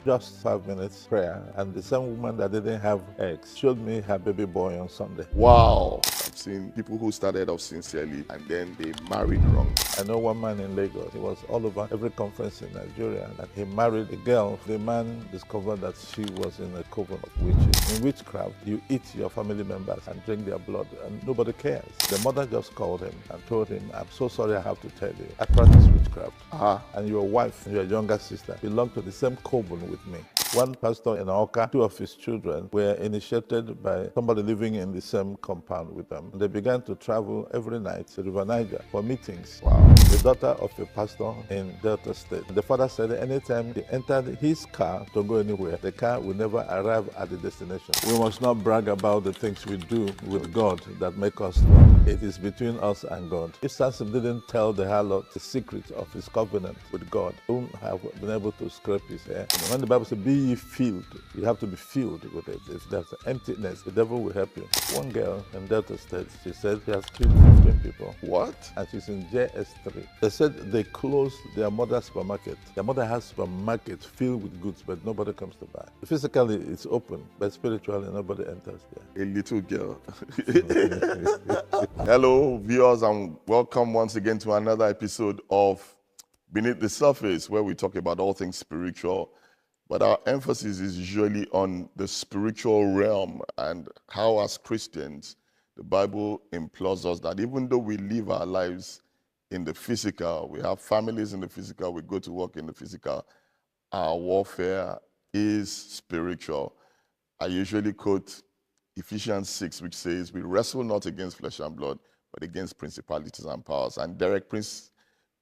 Just 5 minutes prayer, and the same woman that didn't have eggs showed me her baby boy on Sunday. Wow. I've seen people who started off sincerely and then they married wrong. I know one man in Lagos. He was all over every conference in Nigeria. And he married a girl. The man discovered that she was in a coven of witches. In witchcraft, you eat your family members and drink their blood, and nobody cares. The mother just called him and told him, "I'm so sorry I have to tell you. I practice witchcraft. And your wife, your younger sister, belong to the same coven with me." One pastor in Oka, two of his children were initiated by somebody living in the same compound with them. They began to travel every night to River Niger for meetings. Wow. The daughter of a pastor in Delta State. The father said anytime they entered his car to go anywhere, the car will never arrive at the destination. We must not brag about the things we do with God that make us strong. It is between us and God. If Samson didn't tell the harlot the secret of his covenant with God, he wouldn't have been able to scrape his hair. When the Bible says, "Be ye filled," you have to be filled with it. If there's emptiness, the devil will help you. One girl in Delta State, she said she has killed 15 people. What? And she's in JS3. They said they closed their mother's supermarket. Their mother has supermarket filled with goods, but nobody comes to buy. Physically, it's open, but spiritually, nobody enters there. A little girl. Hello, viewers, and welcome once again to another episode of Beneath the Surface, where we talk about all things spiritual. But our emphasis is usually on the spiritual realm and how, as Christians, the Bible implores us that even though we live our lives in the physical, we have families in the physical, we go to work in the physical, our warfare is spiritual. I usually quote Ephesians 6, which says, "We wrestle not against flesh and blood, but against principalities and powers." And Derek Prince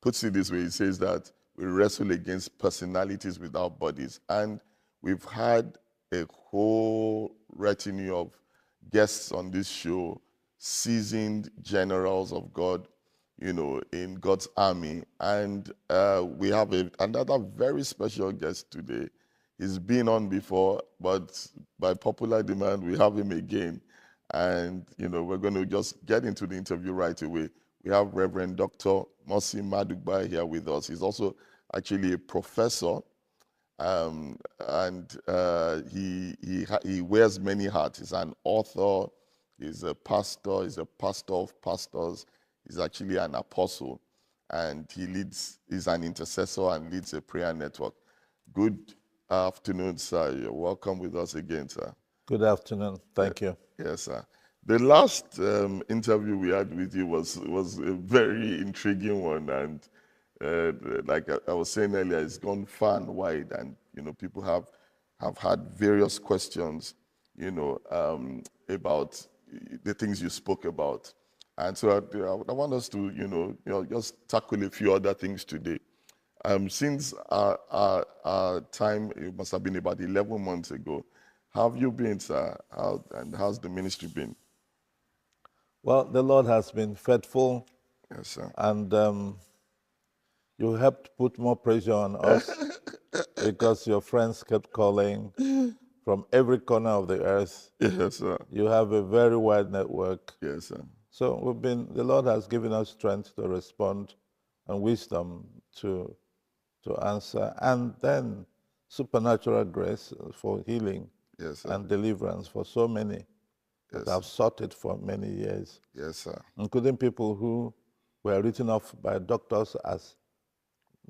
puts it this way. He says that we wrestle against personalities without bodies. And we've had a whole retinue of guests on this show, seasoned generals of God, in God's army. And we have another very special guest today. He's been on before, but by popular demand, we have him again. And, we're going to just get into the interview right away. We have Reverend Dr. Mosy Madugba here with us. He's also actually a professor, and he wears many hats. He's an author, he's a pastor of pastors, he's actually an apostle, and he's an intercessor and leads a prayer network. Good afternoon, sir. You're welcome with us again, sir. Good afternoon. Thank you. Yes, sir. The last interview we had with you was a very intriguing one, and like I was saying earlier, it's gone far and wide, and people have had various questions, about the things you spoke about, and so I want us to just tackle a few other things today. Since our time, it must have been about 11 months ago. How have you been, sir? How's the ministry been? Well, the Lord has been faithful. Yes, sir. And you helped put more pressure on us because your friends kept calling from every corner of the earth. Yes, sir. You have a very wide network. Yes, sir. So the Lord has given us strength to respond and wisdom to answer, and then supernatural grace for healing. Yes, sir. And deliverance for so many that have sought it for many years. Yes, sir. Including people who were written off by doctors as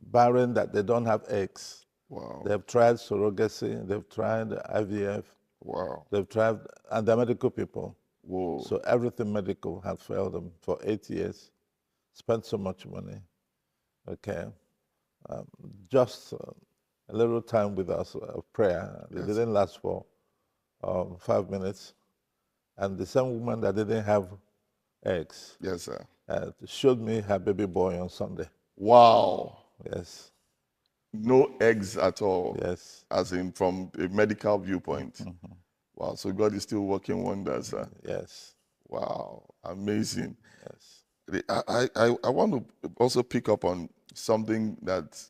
barren, that they don't have eggs. Wow. They've tried surrogacy, they've tried IVF. Wow. They've tried, and they're medical people. Whoa. So everything medical has failed them for 8 years. Spent so much money. Okay. Just a little time with us of prayer. It didn't last for 5 minutes. And the same woman that didn't have eggs, yes, sir, showed me her baby boy on Sunday. Wow. Yes. No eggs at all. Yes. As in from a medical viewpoint. Mm-hmm. Wow. So God is still working wonders, sir. Yes. Wow. Amazing. Yes. I want to also pick up on something that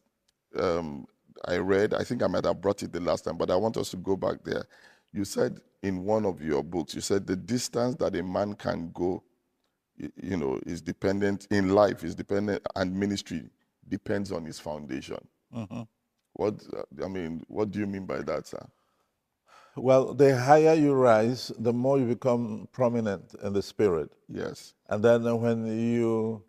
I read. I think I might have brought it the last time, but I want us to go back there. You said in one of your books, you said the distance that a man can go, is dependent in life, is dependent, and ministry depends on his foundation. Mm-hmm. What what do you mean by that, sir? Well, the higher you rise, the more you become prominent in the spirit. Yes. And then when you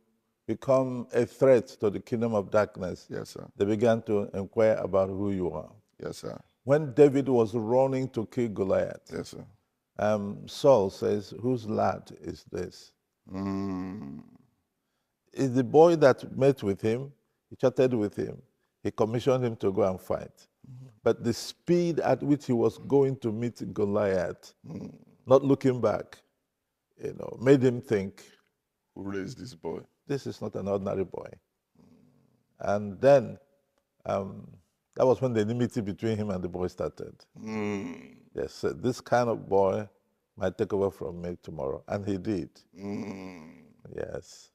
become a threat to the kingdom of darkness, Yes, sir. they began to inquire about who you are. Yes, sir. When David was running to kill Goliath, Yes, sir. Saul says, "Whose lad is this?" Mm. It's the boy that met with him, he chatted with him, he commissioned him to go and fight. But the speed at which he was going to meet Goliath, not looking back, made him think, Who raised this boy? this is not an ordinary boy. And then that was when the enmity between him and the boy started. Yes, this kind of boy might take over from me tomorrow. And he did. Yes.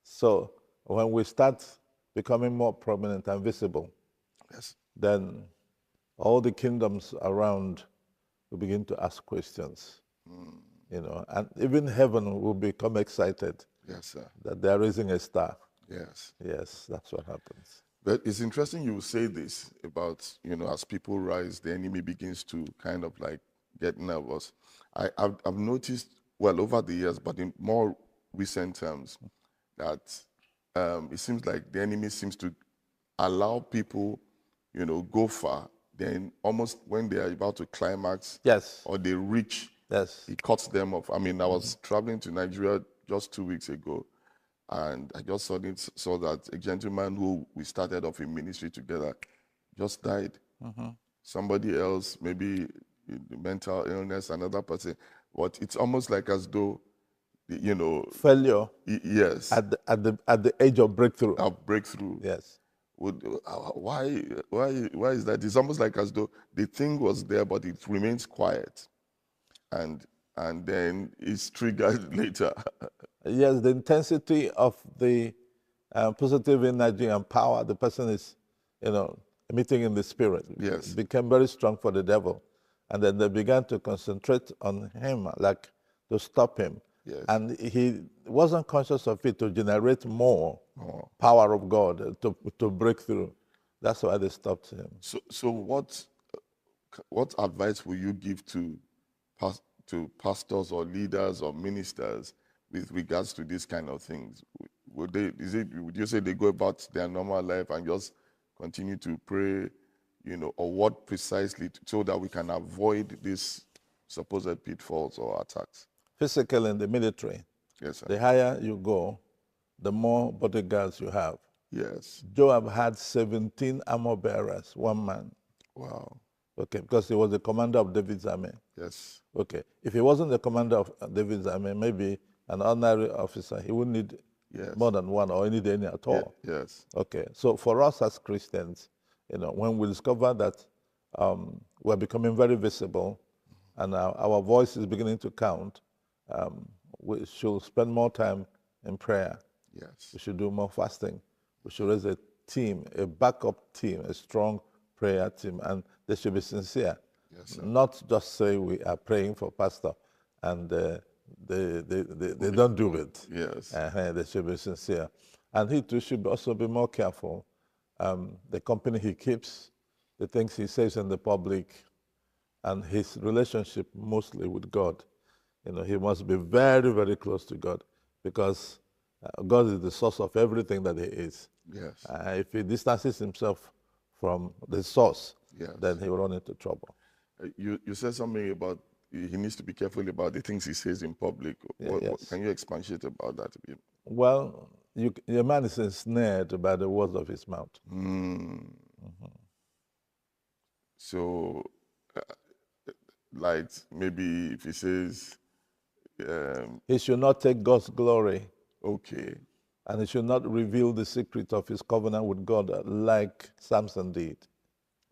So when we start becoming more prominent and visible, Yes. then all the kingdoms around will begin to ask questions. And even heaven will become excited. Yes, sir. That they're raising a star. Yes. Yes, that's what happens. But it's interesting you say this about, as people rise, the enemy begins to kind of like get nervous. I've noticed, well, over the years, but in more recent terms, that it seems like the enemy seems to allow people, go far. Then almost when they are about to climax, Yes. or they reach, Yes. he cuts them off. I mean, I was traveling to Nigeria just 2 weeks ago, and I just saw that a gentleman who we started off in ministry together just died. Somebody else, maybe mental illness, another person. But it's almost like as though, failure. Yes. At the age of breakthrough. Of breakthrough. Yes. Why is that? It's almost like as though the thing was there, but it remains quiet, and then it's triggered later. Yes, the intensity of the positive energy and power the person is, emitting in the spirit, Yes. became very strong for the devil. And then they began to concentrate on him, like to stop him. Yes. And he wasn't conscious of it to generate more power of God to break through. That's why they stopped him. So what advice will you give to pastors or leaders or ministers with regards to these kind of things? Would you say they go about their normal life and just continue to pray, or what precisely, so that we can avoid these supposed pitfalls or attacks? Physical in the military, Yes, sir. the higher you go, the more bodyguards you have. Yes. Joab had 17 armor bearers, one man. Wow. Okay, because he was the commander of David's army. Yes. Okay, if he wasn't the commander of David's army, maybe an ordinary officer, he wouldn't need more than one or need any at all. Yes. Okay, so for us as Christians, when we discover that we're becoming very visible and our voice is beginning to count, we should spend more time in prayer. Yes. We should do more fasting. We should raise a team, a backup team, a strong prayer team, and they should be sincere. Yes, sir. Not just say we are praying for pastor and they don't do it. Yes. They should be sincere. And he too should also be more careful. The company he keeps, the things he says in the public, and his relationship mostly with God. He must be very, very close to God, because God is the source of everything that he is. Yes. If he distances himself from the source, Yes. then he will run into trouble. You said something about he needs to be careful about the things he says in public. Yes. Can you expatiate about that a bit? Well, a man is ensnared by the words of his mouth. So, like maybe if he says, he should not take God's glory. Okay. And he should not reveal the secret of his covenant with God like Samson did.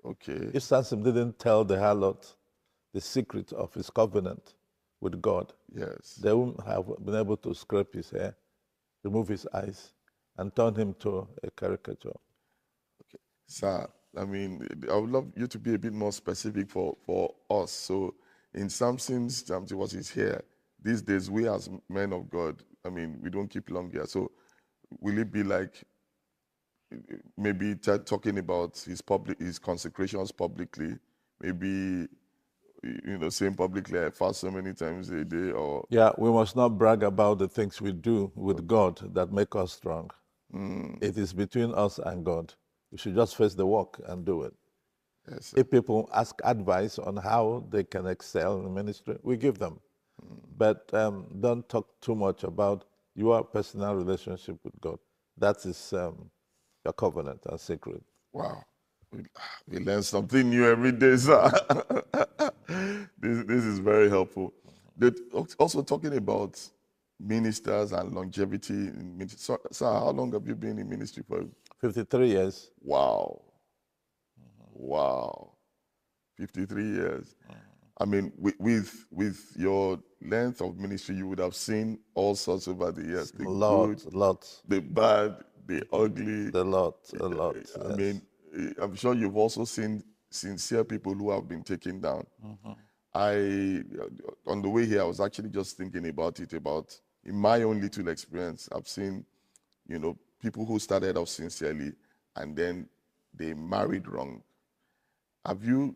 Okay. If Samson didn't tell the harlot the secret of his covenant with God, yes, they wouldn't have been able to scrape his hair, remove his eyes, and turn him to a caricature. Okay. Sir, I mean, I would love you to be a bit more specific for us. So in Samson's terms, what is here, these days, we as men of God, I mean, we don't keep long here. So will it be like maybe talking about his consecrations publicly, maybe saying publicly, I fast so many times a day, or Yeah, we must not brag about the things we do with God that make us strong. It is between us and God. We should just face the work and do it. yes, sir. If people ask advice on how they can excel in ministry, we give them. But don't talk too much about your personal relationship with God. That is your covenant and sacred. Wow. We learn something new every day, sir. This is very helpful. Also talking about ministers and longevity in ministry. Sir, how long have you been in ministry for? 53 years. Wow. Wow. 53 years. I mean, with your length of ministry, you would have seen all sorts over the years. The good, Lots. the bad, the ugly. A lot. I mean, I'm sure you've also seen sincere people who have been taken down. On the way here, I was actually just thinking about in my own little experience, I've seen, people who started off sincerely and then they married wrong. Have you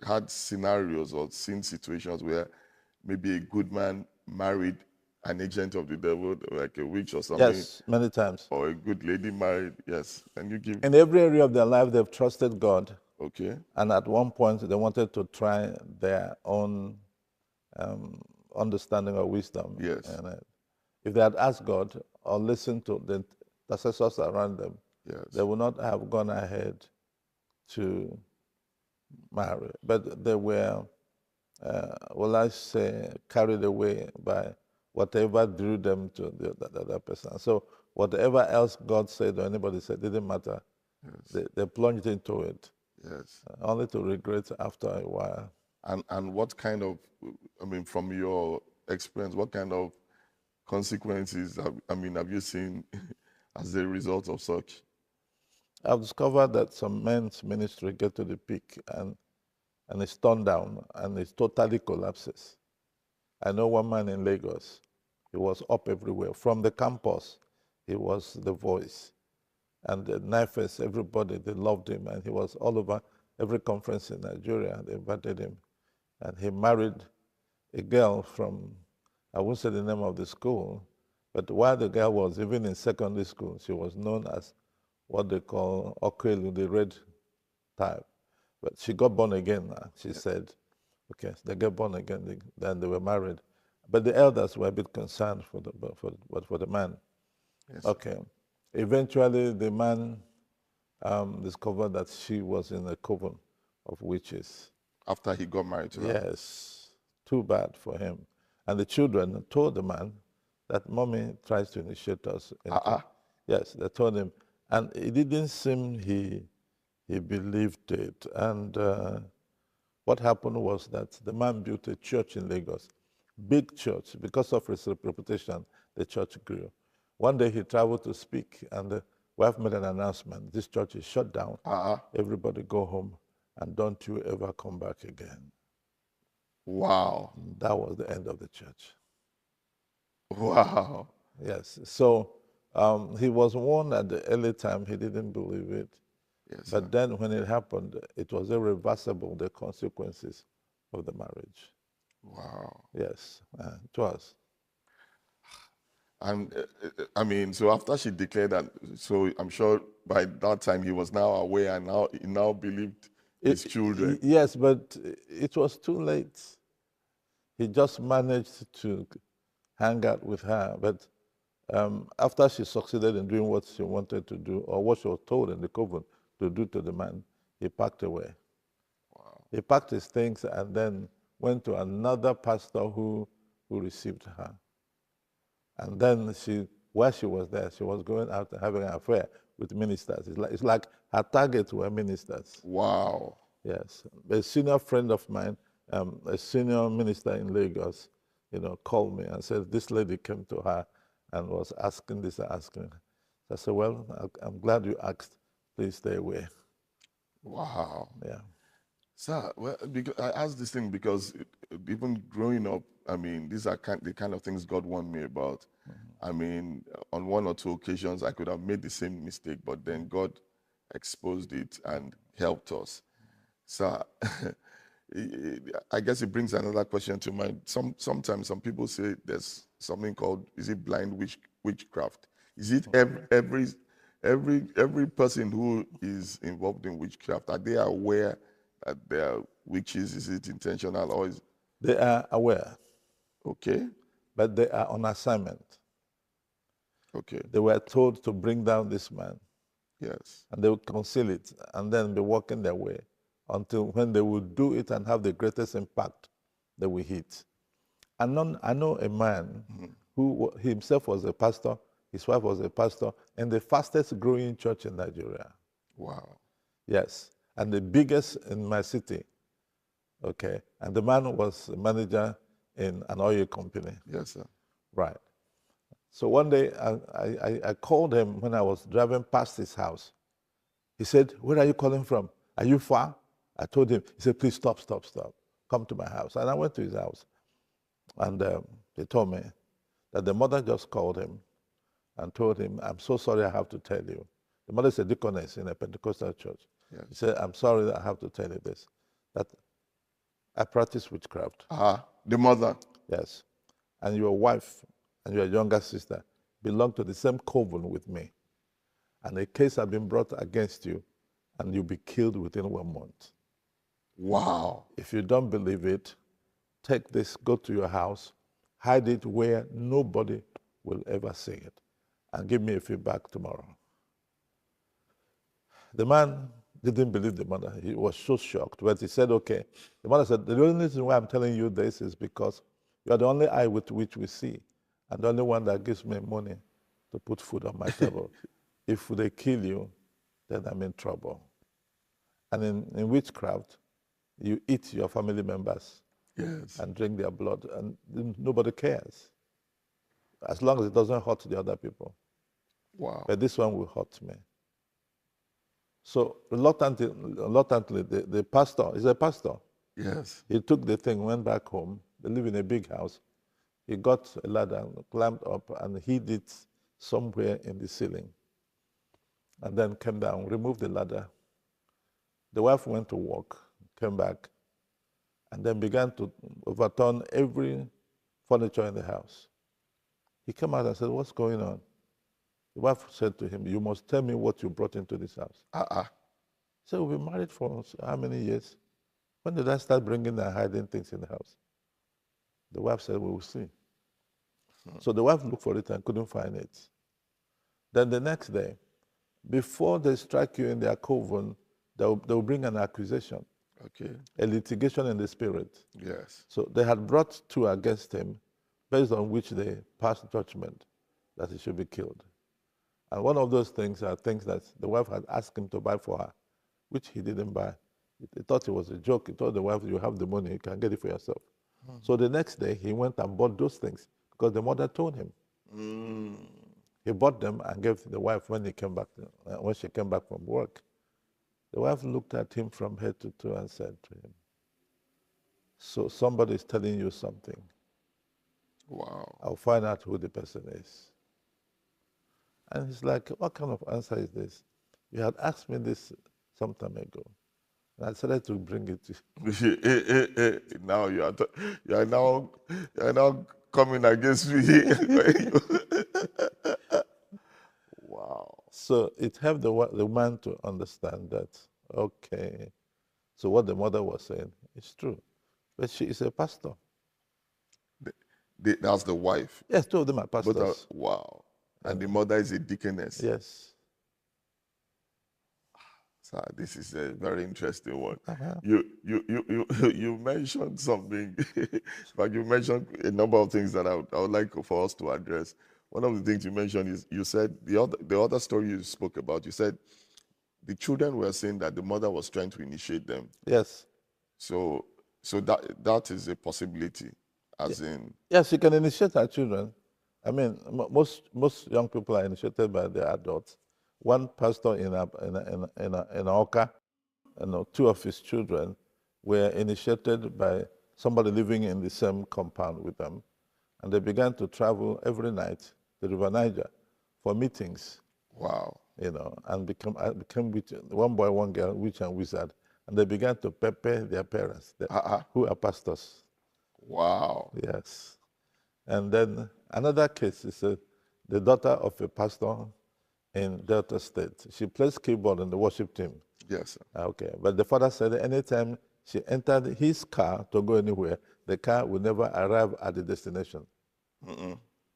had scenarios or seen situations where maybe a good man married an agent of the devil, like a witch or something? Yes, many times. Or a good lady married, yes. And you give... In every area of their life, they've trusted God. Okay. And at one point, they wanted to try their own understanding or wisdom. Yes. And if they had asked God or listened to the intercessors around them, Yes. they would not have gone ahead to marry. But they were, I say, carried away by whatever drew them to the other person. So whatever else God said or anybody said, didn't matter. Yes. They plunged into it. Yes. Only to regret after a while. And what kind of, from your experience, what kind of consequences have you seen as a result of such? I've discovered that some men's ministry get to the peak and it's turned down and it totally collapses. I know one man in Lagos, he was up everywhere. From the campus, he was the voice. And the Nifes, everybody, they loved him, and he was all over every conference in Nigeria. They invited him. And he married a girl from, I won't say the name of the school, but while the girl was even in secondary school, she was known as what they call Okwelu, the red type. But she got born again. She said, okay, they get born again, then they were married. But the elders were a bit concerned for the man. Yes. Okay. Eventually, the man discovered that she was in a coven of witches. After he got married to her? Yes. Too bad for him. And the children told the man that mommy tries to initiate us. Yes, they told him. And it didn't seem he believed it. And what happened was that the man built a church in Lagos, big church. Because of his reputation, the church grew. One day he traveled to speak, and we have made an announcement. This church is shut down. Everybody go home, and don't you ever come back again. Wow. That was the end of the church. Wow. Yes. So he was warned at the early time. He didn't believe it. Yes, but then when it happened, it was irreversible, the consequences of the marriage. Wow. Yes, it was. And so after she declared that, so I'm sure by that time he was now aware and he now believed his children. Yes, but it was too late. He just managed to hang out with her. But after she succeeded in doing what she wanted to do, or what she was told in the coven to do to the man, he packed away. Wow. He packed his things and then went to another pastor who received her. And then while she was there, she was going out and having an affair with ministers. It's like her targets were ministers. Wow. Yes. A senior friend of mine, a senior minister in Lagos, called me and said this lady came to her and was asking this and asking. So I said, well, I'm glad you asked. Please stay away. Wow. Yeah. Sir, well, because I asked this thing because even growing up, I mean, these are the kind of things God warned me about. I mean, on one or two occasions, I could have made the same mistake, but then God exposed it and helped us. So I guess it brings another question to mind. Sometimes some people say there's something called, is it blind witchcraft? Is it every person who is involved in witchcraft, are they aware that they are witches? Is it intentional or is They are aware, okay? but they are on assignment. Okay. They were told to bring down this man, Yes. and they would conceal it and then be walking their way until when they would do it and have the greatest impact, they will hit. I know a man who himself was a pastor, his wife was a pastor, in the fastest growing church in Nigeria. Wow. Yes, and the biggest in my city. Okay, and the man was a manager in an oil company. Yes, sir. Right. So one day I called him when I was driving past his house. He said, "Where are you calling from? Are you far?" I told him. He said, "Please stop. Come to my house." And I went to his house. And they told me that the mother just called him and told him, "I'm so sorry I have to tell you." The mother is a deaconess in a Pentecostal church. Yes. He said, "I'm sorry that I have to tell you this, that I practice witchcraft." The mother. Yes. And your wife and your younger sister belong to the same coven with me. And a case has been brought against you, and you'll be killed within 1 month. Wow. If you don't believe it, take this, go to your house, hide it where nobody will ever see it, and give me a feedback tomorrow. The man didn't believe the mother. He was so shocked. But he said, okay. The mother said, the only reason why I'm telling you this is because you are the only eye with which we see, and the only one that gives me money to put food on my table. If they kill you, then I'm in trouble. And in witchcraft, you eat your family members. Yes. And drink their blood, and nobody cares, as long as it doesn't hurt the other people. Wow. But this one will hurt me. So reluctantly, the pastor is a pastor. Yes. He took the thing, went back home. They live in a big house. He got a ladder, climbed up, and hid it somewhere in the ceiling. And then came down, removed the ladder. The wife went to work, came back, and then began to overturn every furniture in the house. He came out and said, "What's going on?" The wife said to him, "You must tell me what you brought into this house." He said, "We've been married for how many years? When did I start bringing and hiding things in the house?" The wife said, "We will see." So the wife looked for it and couldn't find it. Then the next day, before they strike you in their coven, they'll bring an accusation. Okay. A litigation in the spirit. Yes. So they had brought two against him, based on which they passed judgment that he should be killed. And one of those things are things that the wife had asked him to buy for her, which he didn't buy. He thought it was a joke. He told the wife, "You have the money, you can get it for yourself." So the next day, he went and bought those things because the mother told him. He bought them and gave the wife when she came back from work. The wife looked at him from head to toe and said to him, "So somebody is telling you something. Wow. I'll find out who the person is." And he's like, "What kind of answer is this? You had asked me this some time ago, and I decided to bring it to you." Now you are now coming against me. Wow. So it helped the man to understand that, okay, so what the mother was saying is true. But she is a pastor. That's the wife. Yes, two of them are pastors. Wow. And the mother is a deaconess. Yes. So this is a very interesting one. Uh-huh. You mentioned something. In fact, you mentioned a number of things that I would like for us to address. One of the things you mentioned is you said the other story you spoke about. You said the children were saying that the mother was trying to initiate them. Yes. So that is a possibility, as in. Yes, you can initiate our children. I mean, most young people are initiated by their adults. One pastor in Oka, two of his children, were initiated by somebody living in the same compound with them. And they began to travel every night to the River Niger for meetings. Wow. And became one boy, one girl, witch and wizard. And they began to pepper their parents, who are pastors. Wow. Yes. And then another case is the daughter of a pastor in Delta State. She plays keyboard in the worship team. Yes, sir. Okay. But the father said anytime she entered his car to go anywhere, the car will never arrive at the destination.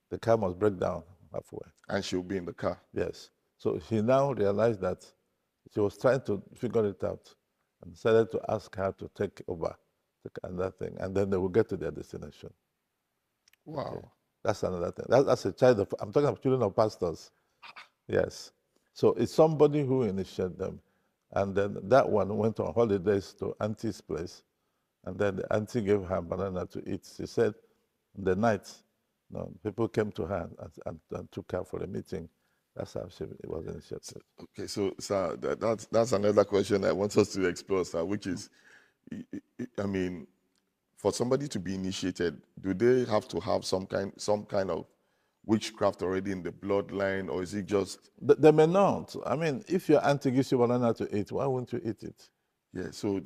The car must break down halfway. And she'll be in the car. Yes. So he now realized that she was trying to figure it out and decided to ask her to take over another thing, and then they will get to their destination. Wow. Okay. That's another thing. That's a child of, I'm talking about children of pastors. Yes. So it's somebody who initiated them. And then that one went on holidays to auntie's place. And then the auntie gave her banana to eat. She said the night, people came to her and took her for a meeting. That's how it was initiated. Okay, so sir, that's another question I want us to explore, sir, which is, I mean, for somebody to be initiated, do they have to have some kind of witchcraft already in the bloodline, or is it just? They may not. I mean, if your auntie gives you banana to eat, why won't you eat it? Yeah, so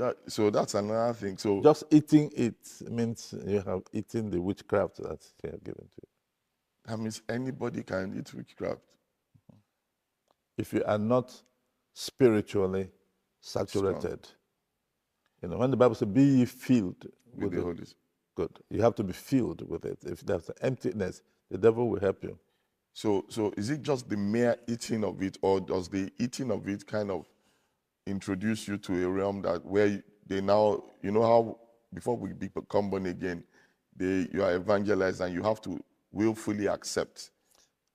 that's another thing. So just eating it means you have eaten the witchcraft that they are given to you. That means anybody can eat witchcraft. If you are not spiritually saturated. When the Bible says, be ye filled with the Holy Spirit. Good. You have to be filled with it. If there's an emptiness, the devil will help you. So is it just the mere eating of it, or does the eating of it kind of introduce you to a realm that where they now, how before we become born again, you are evangelized and you have to willfully accept?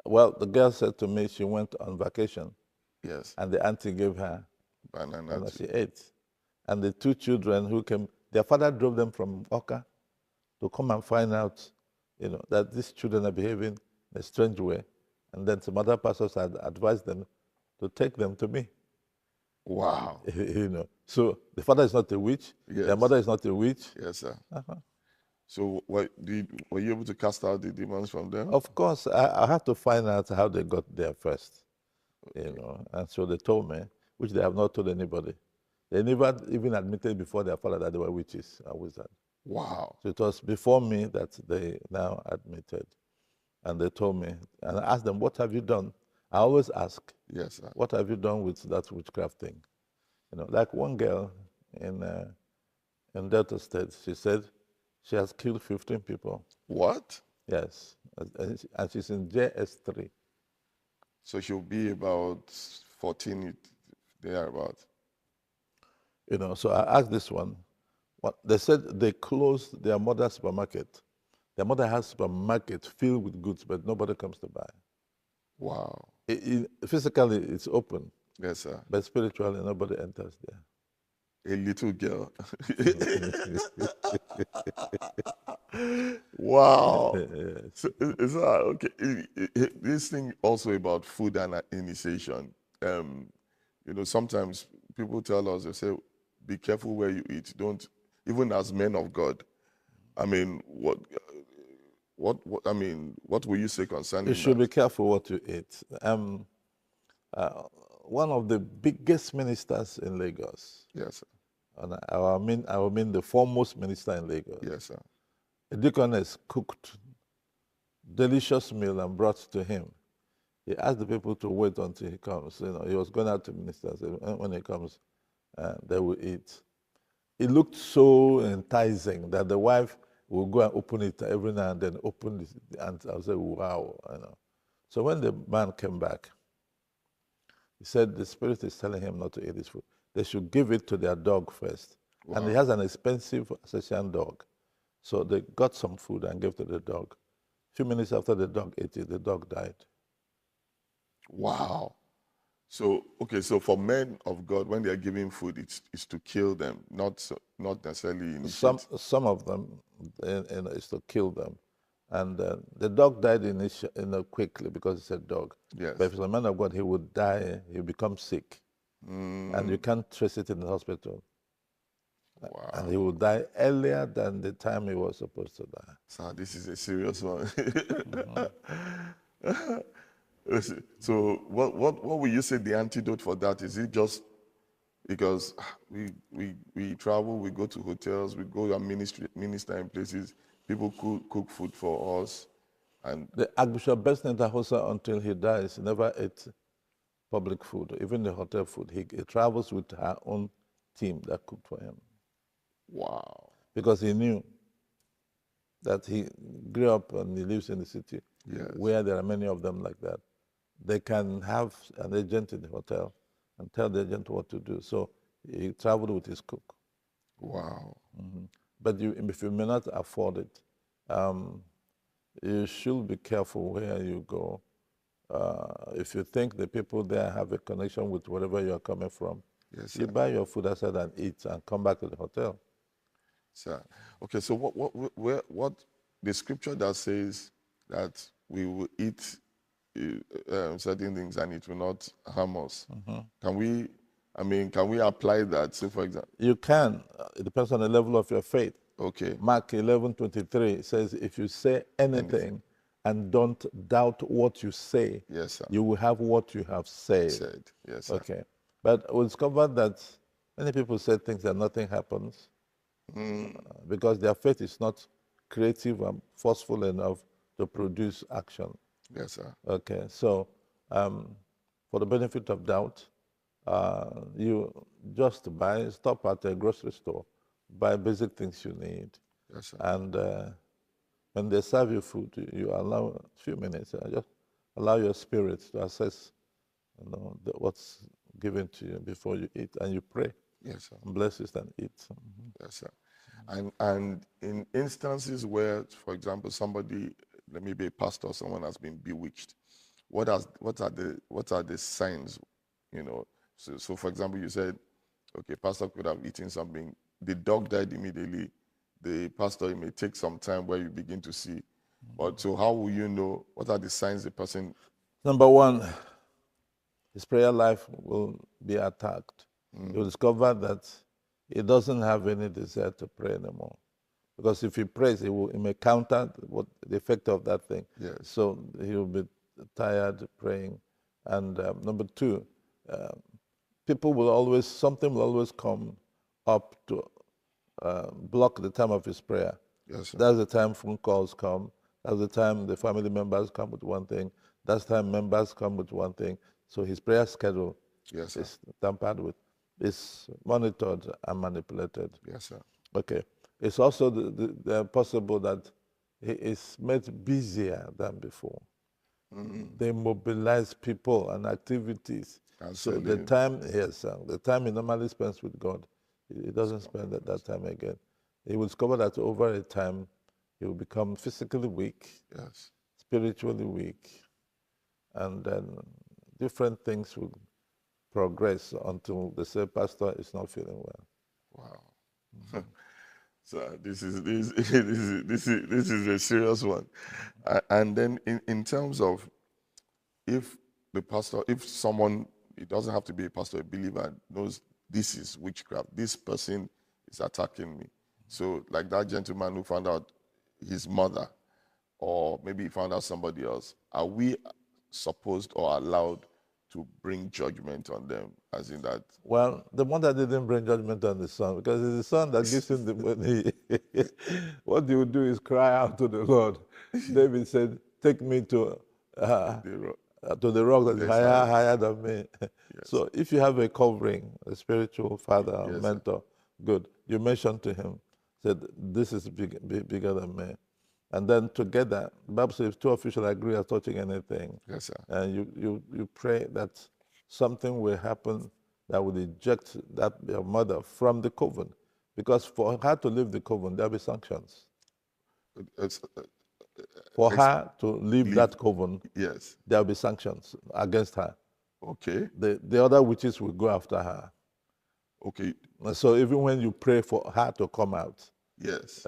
Well, the girl said to me she went on vacation. Yes. And the auntie gave her banana. And she ate. And the two children who came, their father drove them from Oka to come and find out, that these children are behaving in a strange way. And then some other pastors had advised them to take them to me. Wow. So the father is not a witch. Yes. Their mother is not a witch. Yes, sir. So were you able to cast out the demons from them? Of course, I had to find out how they got there first. Okay. And so they told me, which they have not told anybody. They never even admitted before their father that they were witches and wizards. Wow. So it was before me that they now admitted. And they told me, and I asked them, what have you done? I always ask, yes, sir. What have you done with that witchcraft thing? Like one girl in Delta State, she said she has killed 15 people. What? Yes, and she's in JS3. So she'll be about 14 thereabout. So I asked this one. They said they closed their mother's supermarket. Their mother has a supermarket filled with goods, but nobody comes to buy. Wow. Physically, it's open. Yes, sir. But spiritually, nobody enters there. A little girl. Wow. Yes. So, okay. This thing also about food and initiation. Sometimes people tell us, they say, be careful where you eat. Don't, even as men of God. I mean, what will you say concerning that? You should be careful what you eat. One of the biggest ministers in Lagos. Yes, sir. And I mean the foremost minister in Lagos. Yes, sir. A deaconess cooked delicious meal and brought to him. He asked the people to wait until he comes. He was going out to minister. When he comes, they will eat. It looked so enticing that the wife will go and open it every now and then, open it, and I'll say, wow. So when the man came back, he said the spirit is telling him not to eat this food. They should give it to their dog first. Wow. And he has an expensive Sicilian dog. So they got some food and gave to the dog. A few minutes after the dog ate it, the dog died. Wow. So, okay, so for men of God, when they are giving food, it's to kill them, not necessarily initiate. Some of them, is to kill them. And the dog died quickly because it's a dog. Yes. But if it's a man of God, he would die, he would become sick. And you can't trace it in the hospital. Wow. And he will die earlier than the time he was supposed to die. Sir, this is a serious one. So what will you say the antidote for that? Is it just because we travel, we go to hotels, we go and minister in places, people cook food for us, and The Archbishop Besnet Ahosa, until he dies, never ate public food, even the hotel food. He travels with her own team that cooked for him. wow. Because he knew that he grew up and he lives in the city Yes. where there are many of them like that. They can have an agent in the hotel and tell the agent what to do. So he traveled with his cook. Wow. But if you may not afford it, you should be careful where you go. If you think the people there have a connection with wherever you're coming from, Yes, sir. you buy your food outside and eat and come back to the hotel. Sir. Okay, so what the scripture that says that we will eat certain things and it will not harm us. Can we apply that? So, for example, You can. It depends on the level of your faith. okay, Mark 11:23 says, if you say anything and don't doubt what you say, yes, sir. you will have what you have said. Yes, sir. Okay. But we discovered that many people say things and nothing happens because their faith is not creative and forceful enough to produce action. Yes, sir. Okay. So, for the benefit of doubt, you just stop at a grocery store, buy basic things you need. Yes, sir. And when they serve you food, you allow a few minutes, just allow your spirit to assess what's given to you before you eat, and you pray. Yes, sir. And bless it and eat. Yes, sir. And in instances where, for example, somebody, let me be a pastor, someone has been bewitched, what are the signs, you know? So for example, you said, okay, pastor could have eaten something, the dog died immediately, the pastor, it may take some time where you begin to see. But so how will you know, what are the signs the person? Number one, his prayer life will be attacked. You'll discover that he doesn't have any desire to pray anymore. Because if he prays, he may counter the effect of that thing. Yes. So he will be tired praying. And number two, something will always come up to block the time of his prayer. Yes, sir. That's the time phone calls come. That's the time the family members come with one thing. That's the time members come with one thing. So his prayer schedule Yes, sir. is tampered with. It's monitored and manipulated. Yes, sir. Okay. It's also possible that he is made busier than before. They mobilize people and activities. So the time he normally spends with God, he doesn't spend that time again. He will discover that over a time, he will become physically weak, Yes. spiritually weak, and then different things will progress until they say, Pastor is not feeling well. Wow. So this is a serious one. And then in terms of if someone, it doesn't have to be a pastor, a believer, knows this is witchcraft, this person is attacking me. So like that gentleman who found out his mother, or maybe he found out somebody else, are we supposed or allowed to bring judgment on them, as in that? Well, the mother didn't bring judgment on the son because it's the son that gives him the money. What he would do is cry out to the Lord. David said, take me to the rock that is higher than me. Yes. So if you have a covering, a spiritual father, yes, mentor, good. You mention to him, said, this is bigger than me. And then together, the Bible says, if two officials agree as touching anything, yes, sir, and you pray that something will happen that will eject your mother from the coven. Because for her to leave the coven, there'll be sanctions. For her to leave that coven, yes, there'll be sanctions against her. Okay. The other witches will go after her. Okay. So even when you pray for her to come out, yes,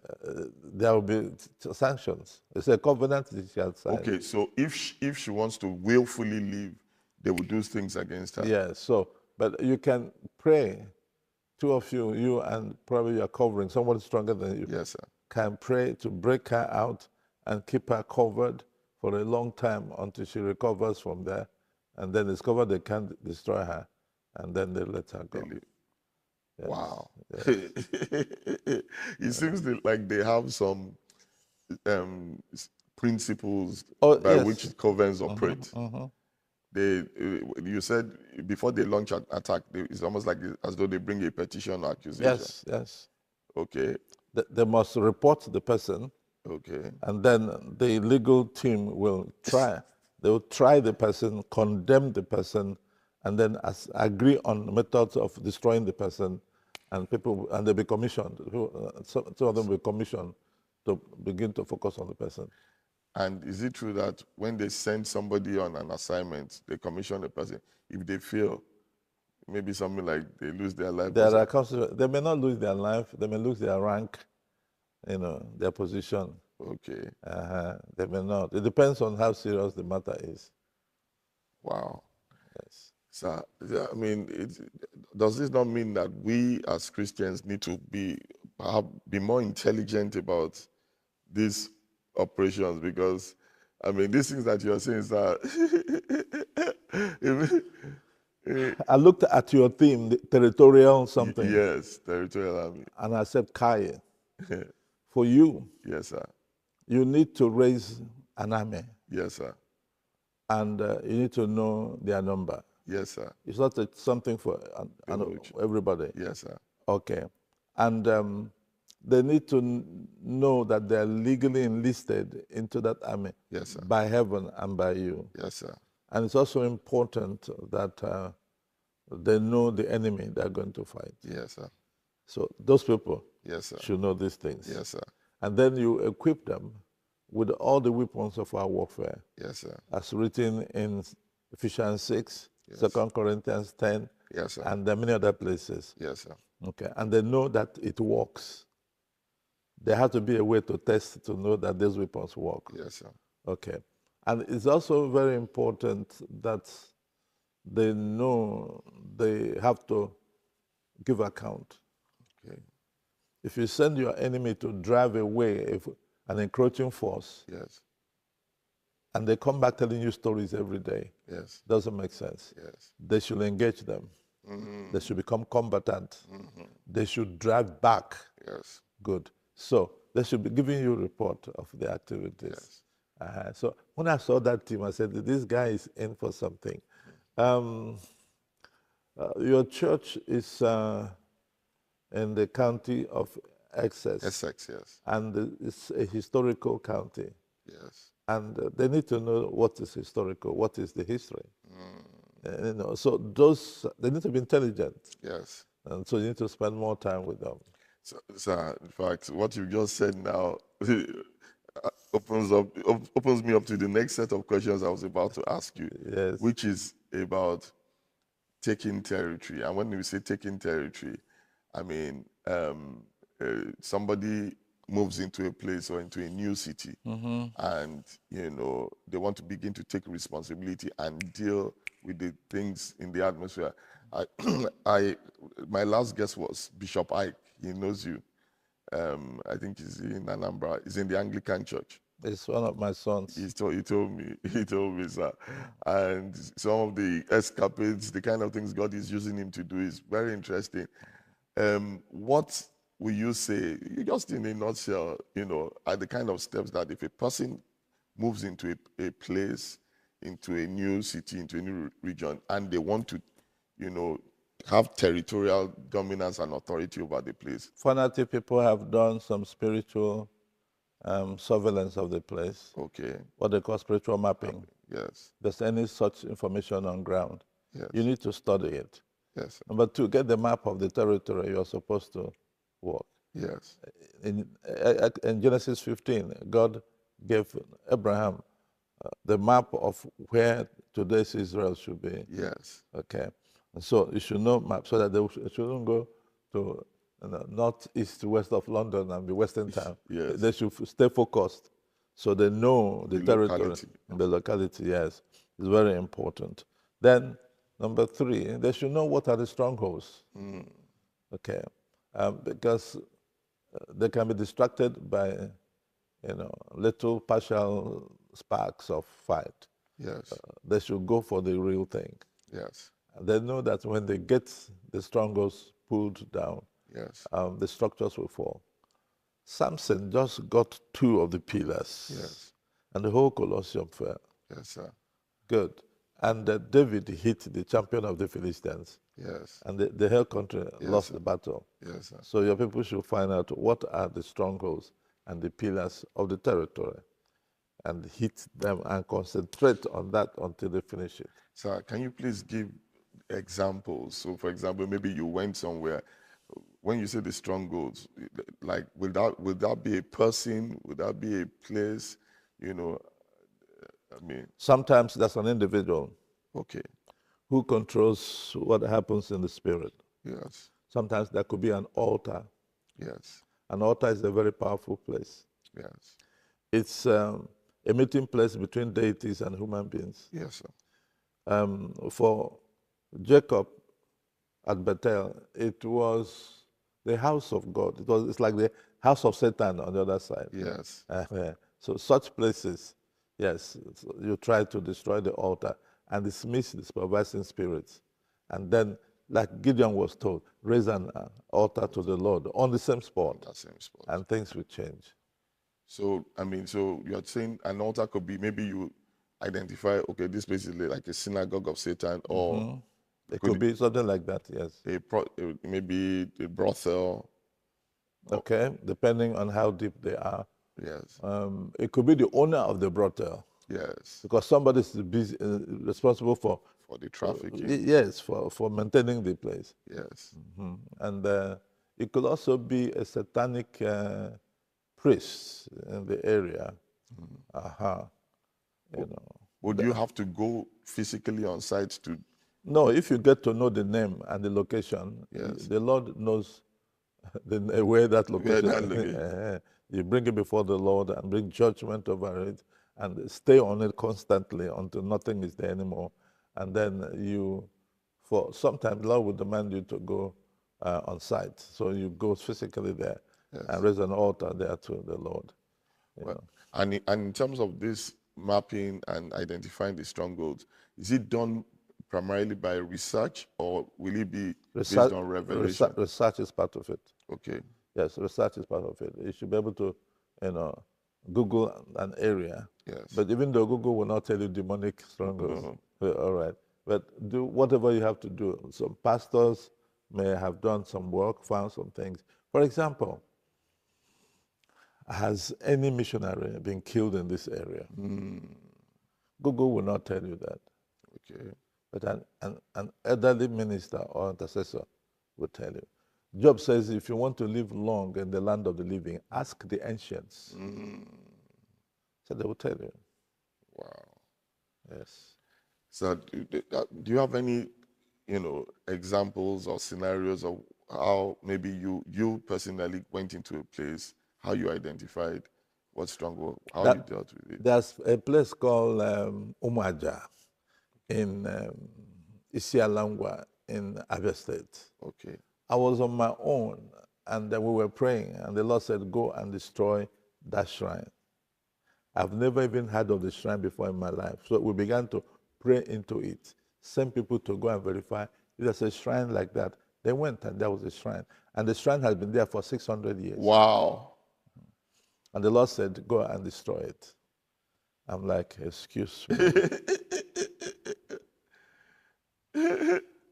there will be sanctions. It's a covenant that she has signed. Okay, so if she wants to willfully leave, they will do things against her. Yeah, but you can pray two of you, you and probably you're covering someone stronger than you, Yes, sir. can pray to break her out and keep her covered for a long time until she recovers from there, and then discover they can't destroy her, and then they let her go. Really? Yes. Wow. Yes. It seems like they have some principles by yes. which covens operate. You said before they launch an attack, it's almost like as though they bring a petition or accusation. Yes, yes. Okay. They must report the person, Okay. and then the legal team will try. They will try the person, condemn the person, and then agree on methods of destroying the person, and they'll be commissioned. Some of them will be commissioned to begin to focus on the person. And is it true that when they send somebody on an assignment, they commission a person, if they fail, maybe something like they lose their life? They may not lose their life, they may lose their rank, their position. Okay. They may not. It depends on how serious the matter is. Wow. Yes. So, I mean, does this not mean that we as Christians need to be more intelligent about these operations? Because, I mean, these things that you're saying is that... I looked at your theme, the territorial something. Yes, territorial army. And I said, Kai, for you, yes, sir, you need to raise an army. Yes, sir. And you need to know their number. Yes, sir. It's not something for everybody. Yes, sir. Okay. And they need to know that they're legally enlisted into that army. Yes, sir. By heaven and by you. Yes, sir. And it's also important that they know the enemy they're going to fight. Yes, sir. So those people yes, sir. should know these things. Yes, sir. And then you equip them with all the weapons of our warfare. Yes, sir. As written in Ephesians 6, yes. 2 Corinthians 10, yes, sir. and many other places. Yes, sir. Okay, and they know that it works. There has to be a way to test to know that these weapons work. Yes, sir. Okay. And it's also very important that they know they have to give account. Okay. If you send your enemy to drive away an encroaching force, yes, and they come back telling you stories every day, yes, doesn't make sense. Yes. They should engage them. Mm-hmm. They should become combatant. Mm-hmm. They should drive back. Yes. Good. So they should be giving you a report of the activities. Yes. So when I saw that team, I said, this guy is in for something. Your church is in the county of Essex. Essex, yes. And it's a historical county. Yes. And they need to know what is historical, what is the history. So they need to be intelligent. Yes. And so you need to spend more time with them. So in fact, what you just said now opens me up to the next set of questions I was about to ask you, yes. which is about taking territory. And when we say taking territory, I mean somebody moves into a place or into a new city, and they want to begin to take responsibility and deal with the things in the atmosphere. My last guest was Bishop Ike. He knows you. I think he's in Anambra. He's in the Anglican Church. It's one of my sons. He told me, sir. And some of the escapades, the kind of things God is using him to do is very interesting. What will you say, just in a nutshell, are the kind of steps that if a person moves into a place, into a new city, into a new region, and they want to, have territorial dominance and authority over the place? Fanatic people have done some spiritual surveillance of the place. Okay. What they call spiritual mapping. Yes. There's any such information on ground. Yes. You need to study it. Yes. Number two, get the map of the territory you're supposed to walk. Yes. In Genesis 15, God gave Abraham the map of where today's Israel should be. Yes. Okay. And so you should know map so that they shouldn't go to northeast, west of London and be Western town. Yes. They should stay focused so they know the territory. Locality. The locality, yes. It's very important. Then, number three, they should know what are the strongholds. Okay, because they can be distracted by, little partial sparks of fight. Yes. They should go for the real thing. Yes. And they know that when they get the strongholds pulled down, Yes. the structures will fall. Samson just got 2 of the pillars, Yes. and the whole Colosseum fell. Yes, sir. Good. And David hit the champion of the Philistines, Yes. and the whole country Yes, lost sir. the battle. Yes, sir. So your people should find out what are the strongholds and the pillars of the territory, and hit them and concentrate on that until they finish it. Sir, can you please give examples? So, for example, maybe you went somewhere. When you say the strongholds, like would that be a person? Would that be a place? You know, I mean, Sometimes that's an individual okay. who controls what happens in the spirit. Yes. Sometimes there could be an altar. Yes. An altar is a very powerful place. Yes. It's a meeting place between deities and human beings. Yes, sir. For Jacob at Bethel, it was the house of God. It's like the house of Satan on the other side. Yes. So such places, yes, you try to destroy the altar and dismiss the supervising spirits. And then, like Gideon was told, raise an altar to the Lord on the same spot. That same spot. And things will change. So, I mean, so you're saying an altar could be, maybe you identify, okay, this place is like a synagogue of Satan, or It could be something like that, yes. maybe a brothel. Okay, depending on how deep they are. Yes. It could be the owner of the brothel, Yes. because somebody is responsible for the trafficking. Yes, for maintaining the place. Yes. And it could also be a satanic priest in the area. Would you have to go physically on site to? No, if you get to know the name and the location, Yes. the Lord knows where that location is. You bring it before the Lord and bring judgment over it and stay on it constantly until nothing is there anymore. And then sometimes the Lord will demand you to go on site. So you go physically there and raise an altar there to the Lord. And in terms of this mapping and identifying the strongholds, is it done primarily by research, or will it be based on revelation? Research is part of it. Okay. Yes, research is part of it. You should be able to, Google an area. Yes. But even though Google will not tell you demonic strongholds, all right. But do whatever you have to do. Some pastors may have done some work, found some things. For example, has any missionary been killed in this area? Google will not tell you that. Okay. But an elderly minister or intercessor will tell you. Job says, if you want to live long in the land of the living, ask the ancients. So they will tell you. Wow. Yes. So do you have any, examples or scenarios of how maybe you personally went into a place, how you identified what stronghold, how you dealt with it? There's a place called Umaja in Isialangwa in Abia State. Okay. I was on my own, and we were praying, and the Lord said, go and destroy that shrine. I've never even heard of the shrine before in my life. So we began to pray into it, send people to go and verify if there's a shrine like that. They went, and there was a shrine. And the shrine has been there for 600 years. Wow. And the Lord said, go and destroy it. I'm like, excuse me.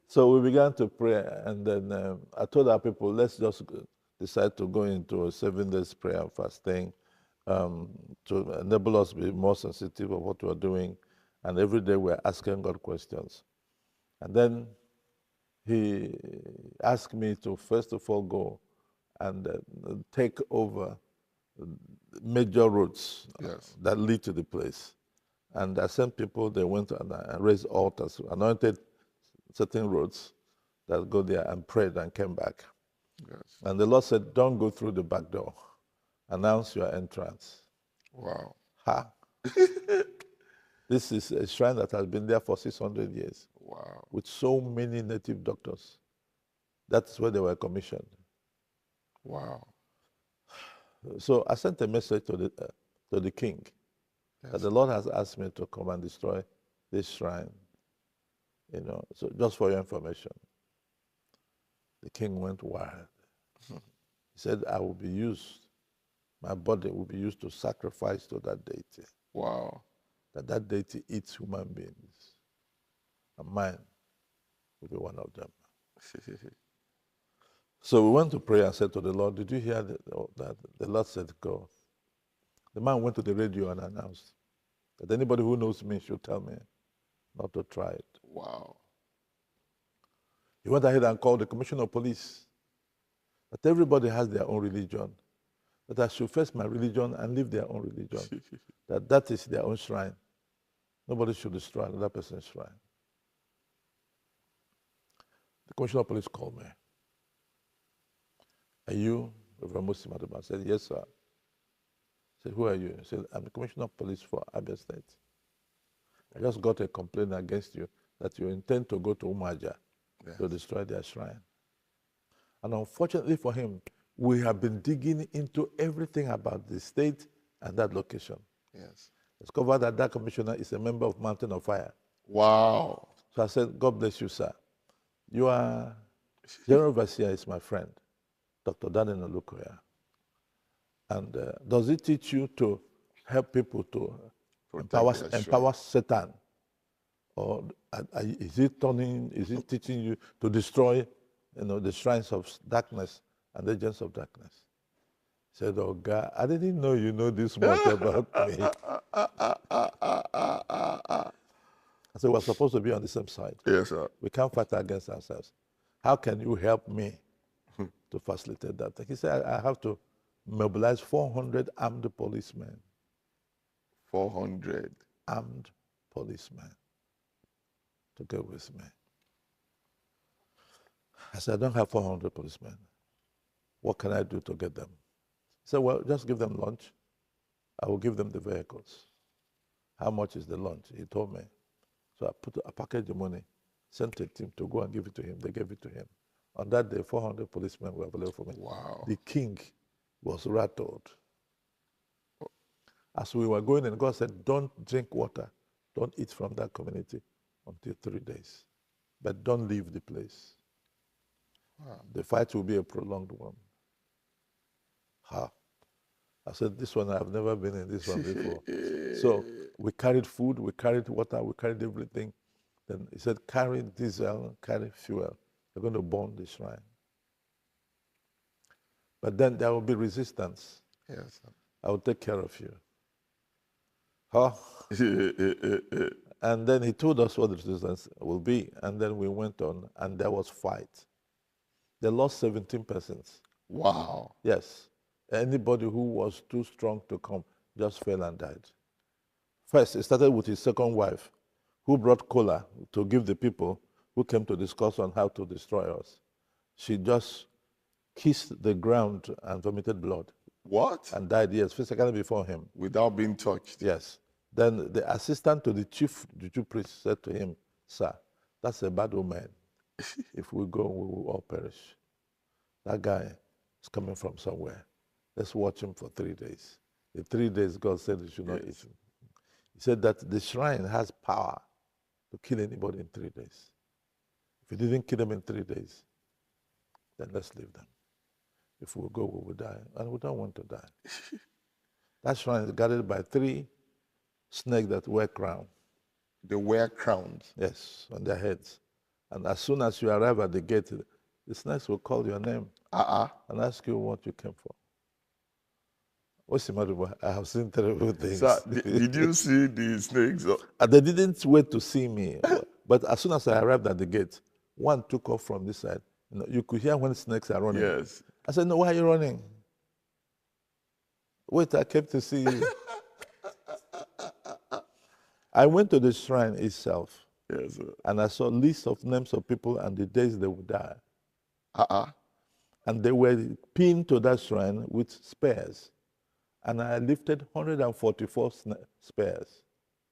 So we began to pray, and then I told our people, let's just decide to go into a 7 days prayer and fasting to enable us to be more sensitive of what we're doing. And every day we're asking God questions. And then he asked me to first of all go and take over major roads that lead to the place. And I sent people, they went and raised altars, anointed certain roads that go there and prayed and came back. Yes. And the Lord said, don't go through the back door. Announce your entrance. Wow. Ha. This is a shrine that has been there for 600 years. Wow. With so many native doctors. That's where they were commissioned. Wow. So I sent a message to the king that Yes. the Lord has asked me to come and destroy this shrine. So just for your information. The king went wild. He said, I will be used, my body will be used to sacrifice to that deity. Wow. That deity eats human beings. And mine will be one of them. So we went to pray and said to the Lord, did you hear that the Lord said go? The man went to the radio and announced that anybody who knows me should tell me not to try it. Wow. He went ahead and called the commissioner of police that everybody has their own religion, that I should face my religion and live their own religion, that is their own shrine. Nobody should destroy another person's shrine. The commissioner of police called me. Are you Reverend Mosy Madugba? I said, yes, sir. I said, who are you? He said, I'm the commissioner of police for Abia State. I just got a complaint against you that you intend to go to Umaja to destroy their shrine. And unfortunately for him, we have been digging into everything about the state and that location. Yes. Discovered that that commissioner is a member of Mountain of Fire. Wow. So I said, God bless you, sir. You are, General Overseer is my friend, Dr. Daniel Olukoya. And does it teach you to help people to empower Satan? Or is it teaching you to destroy the shrines of darkness and the agents of darkness? He said, oh God, I didn't know you know this much about me. I said, we're supposed to be on the same side. Yes, sir. We can't fight against ourselves. How can you help me to facilitate that? He said, I have to mobilize 400 armed policemen. 400 armed policemen to go with me. I said, I don't have 400 policemen. What can I do to get them? He said, well, just give them lunch. I will give them the vehicles. How much is the lunch? He told me. So I packaged the money, sent a team to go and give it to him. They gave it to him. On that day, 400 policemen were available for me. Wow. The king was rattled. As we were going, and God said, don't drink water, don't eat from that community until 3 days. But don't leave the place. Wow. The fight will be a prolonged one. I said, this one, I've never been in this one before. So we carried food, we carried water, we carried everything. Then he said, carry diesel, carry fuel. You're going to burn the shrine. But then there will be resistance. Yes. I will take care of you. And then he told us what the resistance will be. And then we went on, and there was fight. They lost 17 persons. Wow. Yes. Anybody who was too strong to come just fell and died. First, it started with his second wife, who brought cola to give the people who came to discuss on how to destroy us. She just kissed the ground and vomited blood. What? And died, yes, physically before him. Without being touched? Yes. Then the assistant to the chief juju priest said to him, sir, that's a bad omen. If we go, we will all perish. That guy is coming from somewhere. Let's watch him for 3 days. In 3 days, God said he should not eat him. He said that the shrine has power to kill anybody in 3 days. If you didn't kill them in 3 days, then let's leave them. If we go, we will die. And we don't want to die. That shrine is guarded by 3 snakes that wear crowns. They wear crowns? Yes, on their heads. And as soon as you arrive at the gate, the snakes will call your name and ask you what you came for. Mosy Madugba, I have seen terrible things. Sir, did you see the snakes? They didn't wait to see me. But as soon as I arrived at the gate, one took off from this side. You could hear when snakes are running. Yes. I said, no, why are you running? Wait, I came to see you. I went to the shrine itself. Yes, sir. And I saw lists of names of people and the days they would die. And they were pinned to that shrine with spears. And I lifted 144 spears.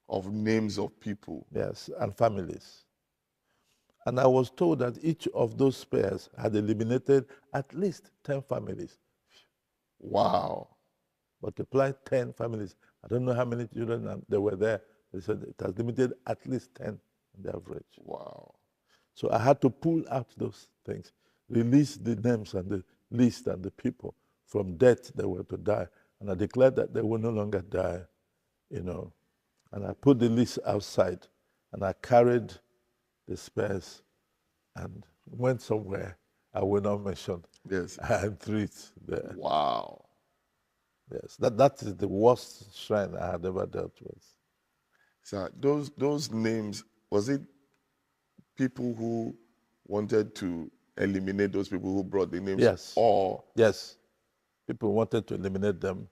Of names of people? Yes, and families. And I was told that each of those spares had eliminated at least 10 families. Wow. Multiply 10 families. I don't know how many children there were there. They said it has limited at least 10 on the average. Wow. So I had to pull out those things, release the names and the list and the people from death they were to die. And I declared that they will no longer die, you know. And I put the list outside and I carried the spares and went somewhere I will not mention. Yes. And threw it there. Wow. Yes, that is the worst shrine I had ever dealt with. So those names, was it people who wanted to eliminate those people who brought the names? Yes. Or yes, people wanted to eliminate them,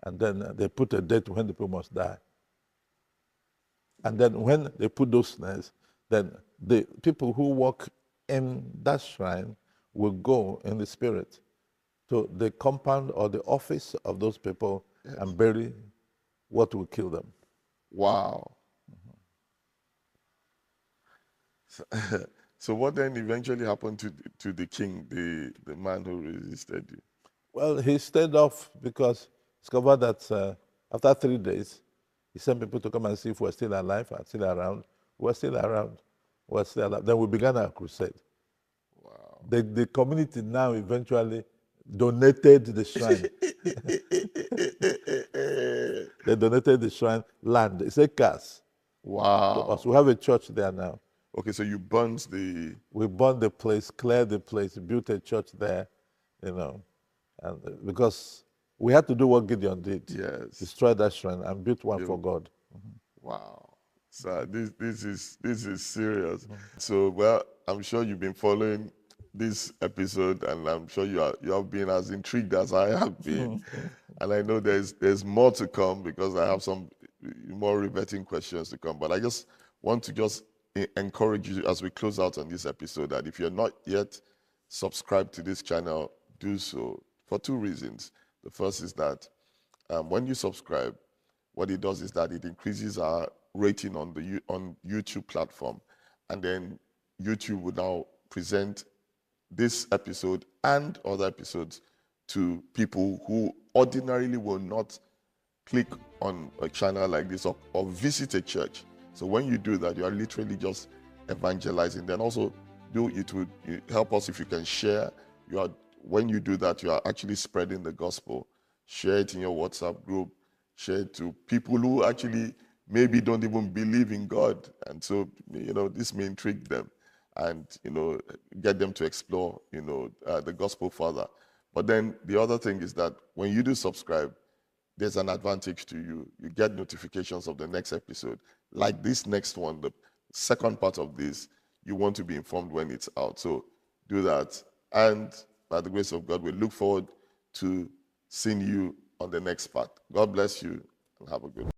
and then they put a date when the people must die. And then when they put those snares, then the people who work in that shrine will go in the spirit to the compound or the office of those people and bury what will kill them. wow. So what then eventually happened to the king, the man who resisted you? Well, he stayed off because discovered that after 3 days, he sent people to come and see if we're still alive and still around. We're still around. We're still alive. Then we began our crusade. Wow. The community now eventually donated the shrine. They donated the shrine land. It's a curse to Wow. us. We have a church there now. Okay, so you burned the... We burned the place, cleared the place, built a church there, you know, and because we had to do what Gideon did. Yes. Destroy that shrine and build one for God. Wow. So this is serious. So, well, I'm sure you've been following this episode, and I'm sure you have been as intrigued as I have been. And I know there's more to come because I have some more riveting questions to come. But I just want to encourage you as we close out on this episode that if you're not yet subscribed to this channel, do so for 2 reasons. The first is that when you subscribe, what it does is that it increases our rating on the YouTube platform, and then YouTube will now present this episode and other episodes to people who ordinarily will not click on a channel like this or visit a church. So when you do that, you are literally just evangelizing. Then also it would help us if you can share. When you do that, you are actually spreading the gospel. Share it in your WhatsApp group. Share it to people who actually maybe don't even believe in God. And so, this may intrigue them and, get them to explore, the gospel further. But then the other thing is that when you do subscribe, there's an advantage to you. You get notifications of the next episode. Like this next one, the second part of this, you want to be informed when it's out. So do that. And by the grace of God, we look forward to seeing you on the next part. God bless you and have a good one.